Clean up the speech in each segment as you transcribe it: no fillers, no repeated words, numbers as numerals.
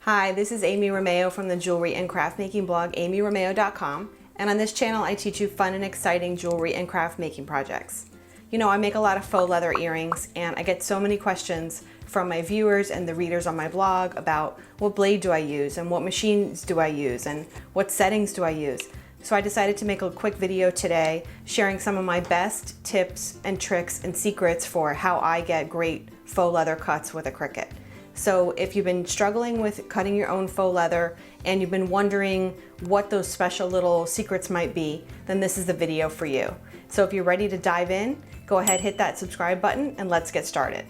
Hi, this is Amy Romeo from the jewelry and craft making blog amyromeo.com, and on this channel I teach you fun and exciting jewelry and craft making projects. You know, I make a lot of faux leather earrings and I get so many questions from my viewers and the readers on my blog about what blade do I use and what machines do I use and what settings do I use. So I decided to make a quick video today sharing some of my best tips and tricks and secrets for how I get great faux leather cuts with a Cricut. So if you've been struggling with cutting your own faux leather and you've been wondering what those special little secrets might be, then this is the video for you. So if you're ready to dive in, go ahead, hit that subscribe button and let's get started.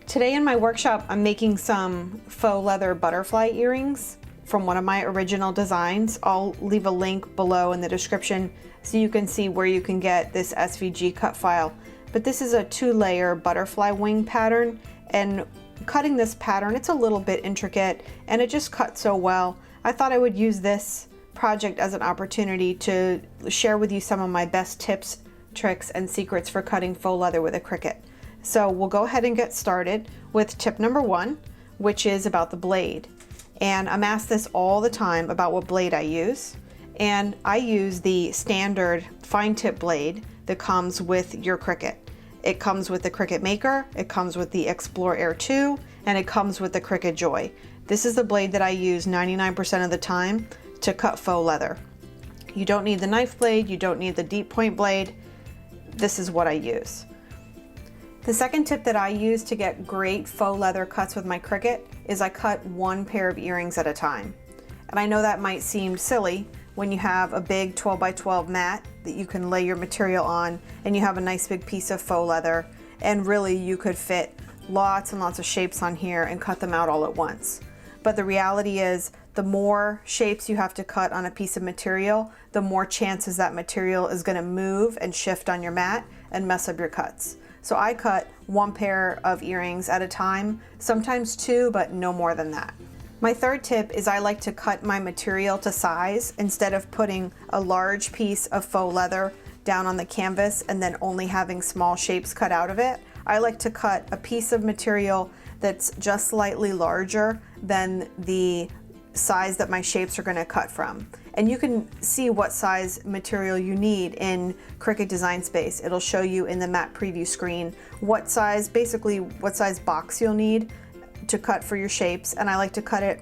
Today in my workshop, I'm making some faux leather butterfly earrings from one of my original designs. I'll leave a link below in the description so you can see where you can get this SVG cut file. But this is a 2-layer butterfly wing pattern, and cutting this pattern, it's a little bit intricate and it just cuts so well. I thought I would use this project as an opportunity to share with you some of my best tips, tricks, and secrets for cutting faux leather with a Cricut. So we'll go ahead and get started with tip number 1, which is about the blade. And I'm asked this all the time about what blade I use. And I use the standard fine tip blade that comes with your Cricut. It comes with the Cricut Maker, it comes with the Explore Air 2, and it comes with the Cricut Joy. This is the blade that I use 99% of the time to cut faux leather. You don't need the knife blade, you don't need the deep point blade. This is what I use. The second tip that I use to get great faux leather cuts with my Cricut is I cut one pair of earrings at a time. And I know that might seem silly when you have a big 12 by 12 mat that you can lay your material on and you have a nice big piece of faux leather, and really you could fit lots and lots of shapes on here and cut them out all at once. But the reality is, the more shapes you have to cut on a piece of material, the more chances that material is going to move and shift on your mat and mess up your cuts. So I cut one pair of earrings at a time, sometimes two, but no more than that. My third tip is I like to cut my material to size instead of putting a large piece of faux leather down on the canvas and then only having small shapes cut out of it. I like to cut a piece of material that's just slightly larger than the size that my shapes are going to cut from. And you can see what size material you need in Cricut Design Space. It'll show you in the map preview screen what size, basically what size box you'll need to cut for your shapes. And I like to cut it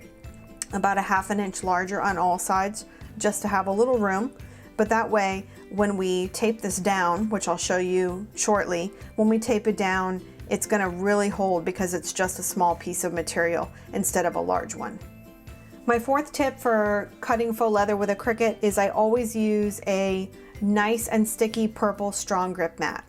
about a ½ inch larger on all sides just to have a little room. But that way, when we tape this down, which I'll show you shortly, when we tape it down, it's going to really hold because it's just a small piece of material instead of a large one. My fourth tip for cutting faux leather with a Cricut is I always use a nice and sticky purple strong grip mat.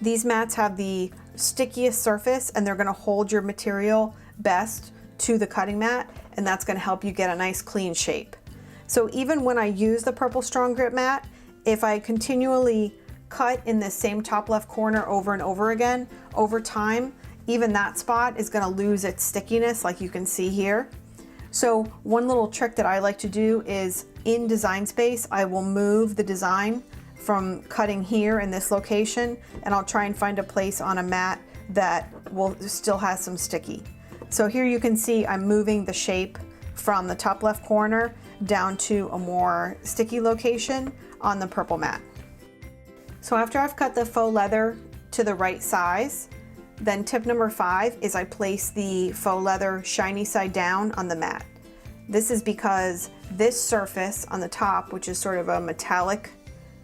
These mats have the stickiest surface and they're going to hold your material best to the cutting mat, and that's going to help you get a nice clean shape. So even when I use the purple strong grip mat, if I continually cut in the same top left corner over and over again, over time, even that spot is going to lose its stickiness, like you can see here. So one little trick that I like to do is in Design Space, I will move the design from cutting here in this location, and I'll try and find a place on a mat that will still have some sticky. So here you can see I'm moving the shape from the top left corner down to a more sticky location on the purple mat. So after I've cut the faux leather to the right size, then tip number 5 is I place the faux leather shiny side down on the mat. This is because this surface on the top, which is sort of a metallic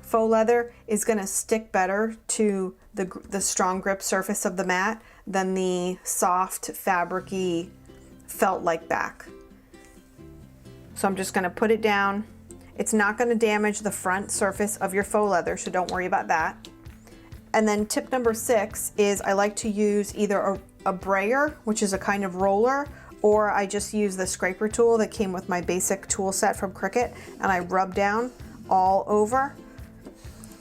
faux leather, is going to stick better to the strong grip surface of the mat than the soft, fabricy, felt-like back. So I'm just going to put it down. It's not going to damage the front surface of your faux leather, so don't worry about that. And then tip number 6 is I like to use either a brayer, which is a kind of roller, or I just use the scraper tool that came with my basic tool set from Cricut, and I rub down all over.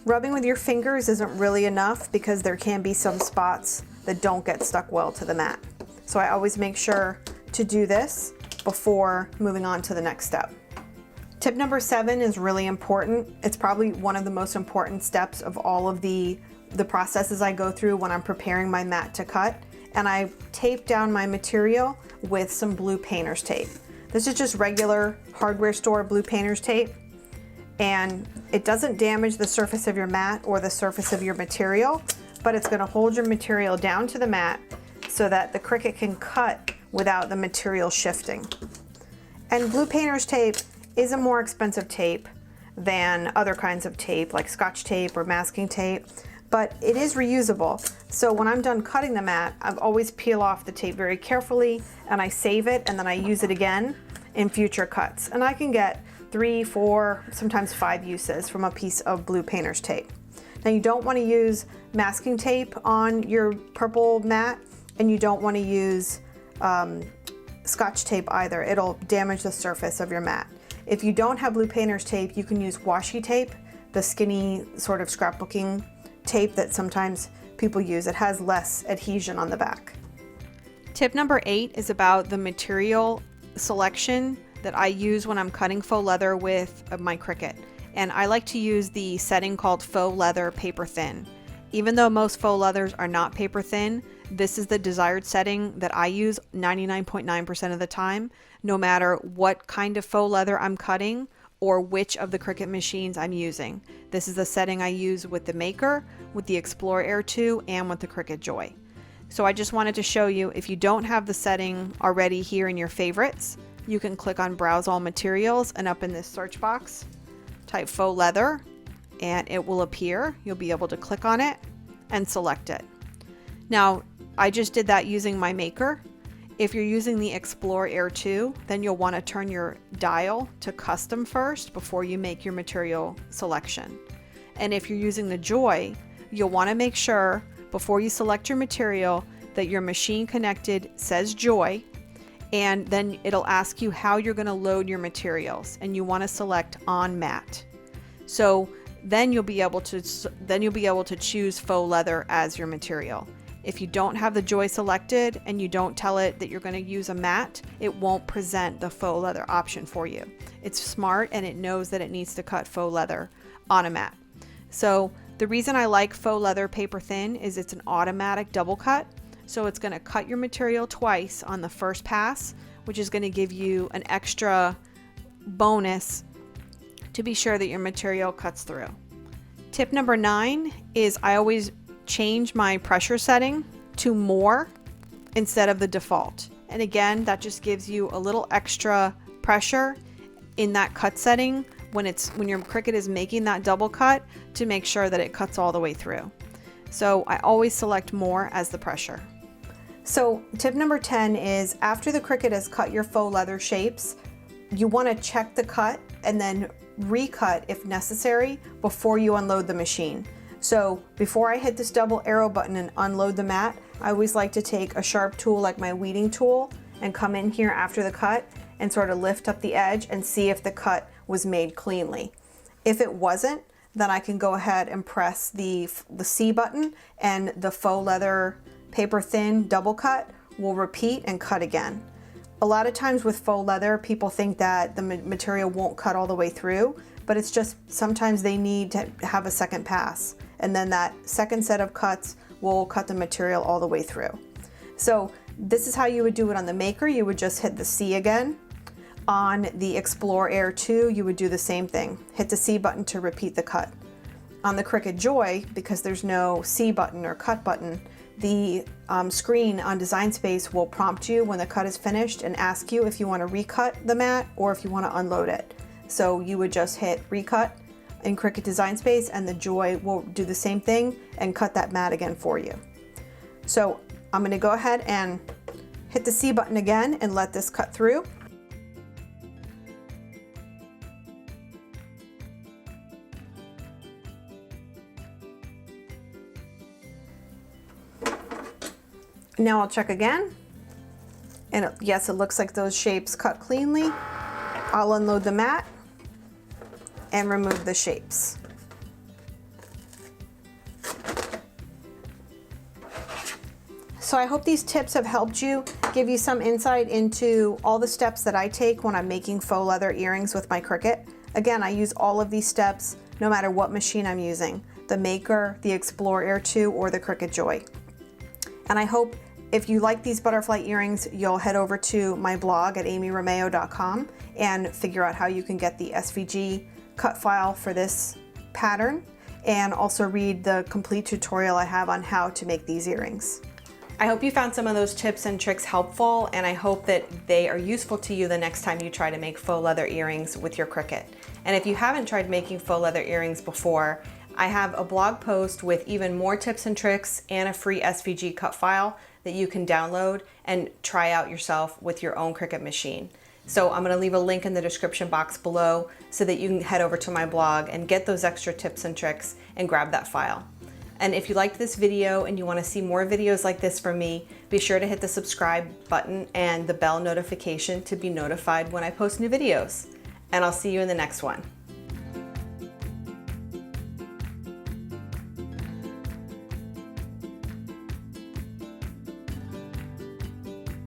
Rubbing with your fingers isn't really enough because there can be some spots that don't get stuck well to the mat. So I always make sure to do this before moving on to the next step. Tip number 7 is really important. It's probably one of the most important steps of all of the processes I go through when I'm preparing my mat to cut, and I tape down my material with some blue painter's tape. This is just regular hardware store blue painter's tape, and it doesn't damage the surface of your mat or the surface of your material, but it's going to hold your material down to the mat so that the Cricut can cut without the material shifting. And blue painter's tape is a more expensive tape than other kinds of tape like Scotch tape or masking tape, but it is reusable. So when I'm done cutting the mat, I've always peel off the tape very carefully and I save it, and then I use it again in future cuts. And I can get 3, 4, sometimes 5 uses from a piece of blue painter's tape. Now you don't want to use masking tape on your purple mat, and you don't want to use Scotch tape either. It'll damage the surface of your mat. If you don't have blue painter's tape, you can use washi tape, the skinny sort of scrapbooking tape that sometimes people use. It has less adhesion on the back. Tip number 8 is about the material selection that I use when I'm cutting faux leather with my Cricut. And I like to use the setting called Faux Leather Paper Thin. Even though most faux leathers are not paper thin, this is the desired setting that I use 99.9% of the time, no matter what kind of faux leather I'm cutting or which of the Cricut machines I'm using. This is the setting I use with the Maker, with the Explorer Air 2, and with the Cricut Joy. So I just wanted to show you, if you don't have the setting already here in your favorites, you can click on Browse All Materials, and up in this search box, type faux leather, and it will appear. You'll be able to click on it and select it. Now, I just did that using my Maker. If you're using the Explorer Air 2, then you'll want to turn your dial to custom first before you make your material selection. And if you're using the Joy, you'll want to make sure before you select your material that your machine connected says Joy, and then it'll ask you how you're going to load your materials, and you want to select on mat. So then you'll be able to choose faux leather as your material. If you don't have the Joy selected and you don't tell it that you're going to use a mat, it won't present the faux leather option for you. It's smart, and it knows that it needs to cut faux leather on a mat. So the reason I like faux leather paper thin is it's an automatic double cut. So it's going to cut your material twice on the first pass, which is going to give you an extra bonus to be sure that your material cuts through. Tip number 9 is I always change my pressure setting to more instead of the default. And again, that just gives you a little extra pressure in that cut setting when your Cricut is making that double cut, to make sure that it cuts all the way through. So I always select more as the pressure. So tip number 10 is, after the Cricut has cut your faux leather shapes, you want to check the cut and then recut if necessary before you unload the machine. So before I hit this double arrow button and unload the mat, I always like to take a sharp tool like my weeding tool and come in here after the cut and sort of lift up the edge and see if the cut was made cleanly. If it wasn't, then I can go ahead and press the C button, and the faux leather paper thin double cut will repeat and cut again. A lot of times with faux leather, people think that the material won't cut all the way through, but it's just sometimes they need to have a second pass, and then that second set of cuts will cut the material all the way through. So this is how you would do it on the Maker. You would just hit the C again. On the Explorer Air 2, you would do the same thing. Hit the C button to repeat the cut. On the Cricut Joy, because there's no C button or cut button, the screen on Design Space will prompt you when the cut is finished and ask you if you want to recut the mat or if you want to unload it. So you would just hit recut in Cricut Design Space, and the Joy will do the same thing and cut that mat again for you. So I'm going to go ahead and hit the C button again and let this cut through. Now I'll check again, and yes, it looks like those shapes cut cleanly. I'll unload the mat and remove the shapes. So I hope these tips have helped you, give you some insight into all the steps that I take when I'm making faux leather earrings with my Cricut. Again, I use all of these steps no matter what machine I'm using, the Maker, the Explorer Air 2, or the Cricut Joy. And I hope If you like these butterfly earrings, you'll head over to my blog at amyromeo.com and figure out how you can get the SVG cut file for this pattern, and also read the complete tutorial I have on how to make these earrings. I hope you found some of those tips and tricks helpful, and I hope that they are useful to you the next time you try to make faux leather earrings with your Cricut. And if you haven't tried making faux leather earrings before, I have a blog post with even more tips and tricks and a free SVG cut file that you can download and try out yourself with your own Cricut machine. So I'm gonna leave a link in the description box below so that you can head over to my blog and get those extra tips and tricks and grab that file. And if you liked this video and you wanna see more videos like this from me, be sure to hit the subscribe button and the bell notification to be notified when I post new videos. And I'll see you in the next one.